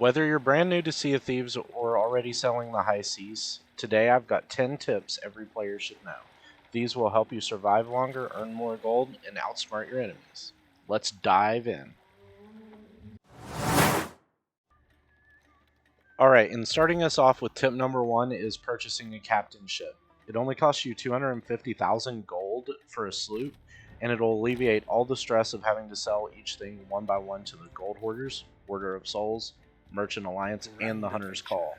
Whether you're brand new to Sea of Thieves or already selling the high seas, today I've got 10 tips every player should know. These will help you survive longer, earn more gold, and outsmart your enemies. Let's dive in. Alright, and starting us off with tip number 1 is purchasing a captain ship. It only costs you 250,000 gold for a sloop, and it'll alleviate all the stress of having to sell each thing one by one to the gold hoarders, Order of Souls, Merchant Alliance, and the Hunter's Call.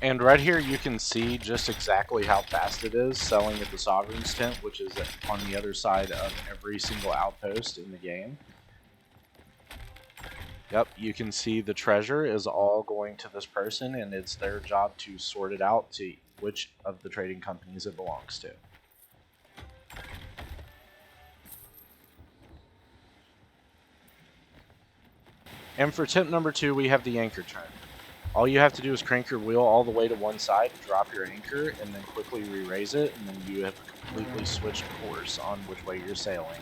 And right here you can see just exactly how fast it is selling at the Sovereign's Tent, which is on the other side of every single outpost in the game. Yep, you can see the treasure is all going to this person, and it's their job to sort it out to which of the trading companies it belongs to. And for tip number 2, we have the anchor turn. All you have to do is crank your wheel all the way to one side, drop your anchor, and then quickly re-raise it, and then you have completely switched course on which way you're sailing.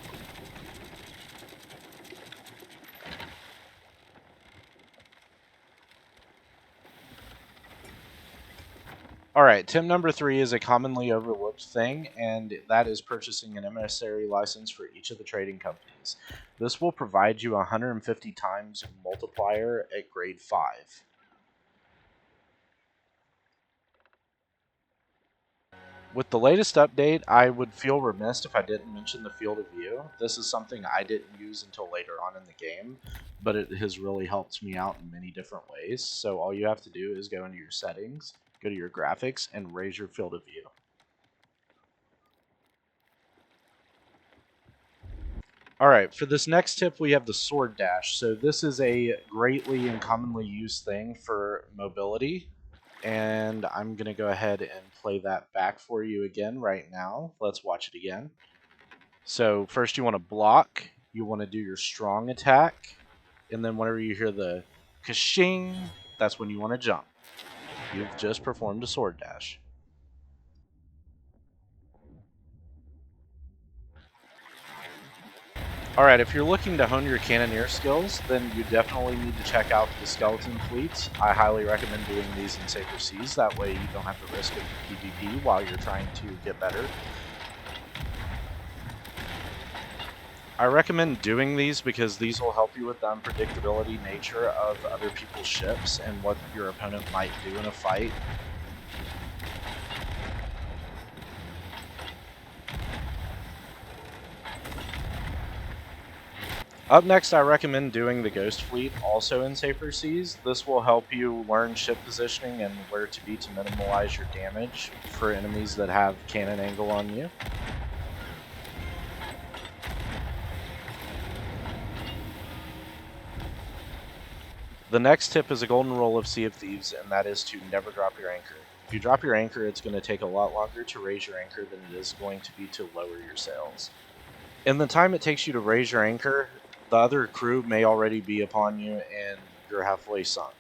Alright, tip number 3 is a commonly overlooked thing, and that is purchasing an emissary license for each of the trading companies. This will provide you 150 times multiplier at grade 5. With the latest update, I would feel remiss if I didn't mention the field of view. This is something I didn't use until later on in the game, but it has really helped me out in many different ways. So all you have to do is go into your settings, go to your graphics, and raise your field of view. Alright, for this next tip we have the sword dash. So this is a greatly and commonly used thing for mobility. And I'm going to go ahead and play that back for you again right now. Let's watch it again. So first you want to block, you want to do your strong attack, and then whenever you hear the ka-shing, that's when you want to jump. You've just performed a sword dash. Alright, if you're looking to hone your cannoneer skills, then you definitely need to check out the skeleton fleets. I highly recommend doing these in safer seas, that way you don't have to risk a PvP while you're trying to get better. I recommend doing these because these will help you with the unpredictability nature of other people's ships and what your opponent might do in a fight. Up next, I recommend doing the Ghost Fleet, also in safer seas. This will help you learn ship positioning and where to be to minimize your damage for enemies that have cannon angle on you. The next tip is a golden rule of Sea of Thieves, and that is to never drop your anchor. If you drop your anchor, it's going to take a lot longer to raise your anchor than it is going to be to lower your sails. In the time it takes you to raise your anchor, the other crew may already be upon you and you're halfway sunk.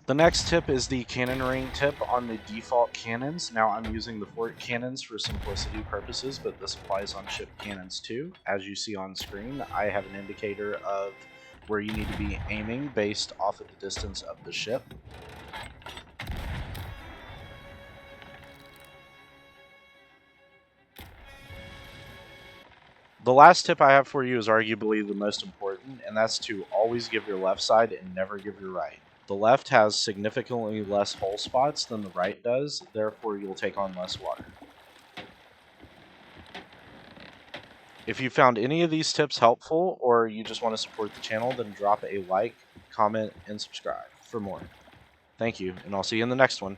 The next tip is the cannon ring tip on the default cannons. Now I'm using the fort cannons for simplicity purposes, but this applies on ship cannons too. As you see on screen, I have an indicator of where you need to be aiming based off of the distance of the ship. The last tip I have for you is arguably the most important, and that's to always give your left side and never give your right. The left has significantly less hole spots than the right does, therefore you'll take on less water. If you found any of these tips helpful, or you just want to support the channel, then drop a like, comment, and subscribe for more. Thank you, and I'll see you in the next one.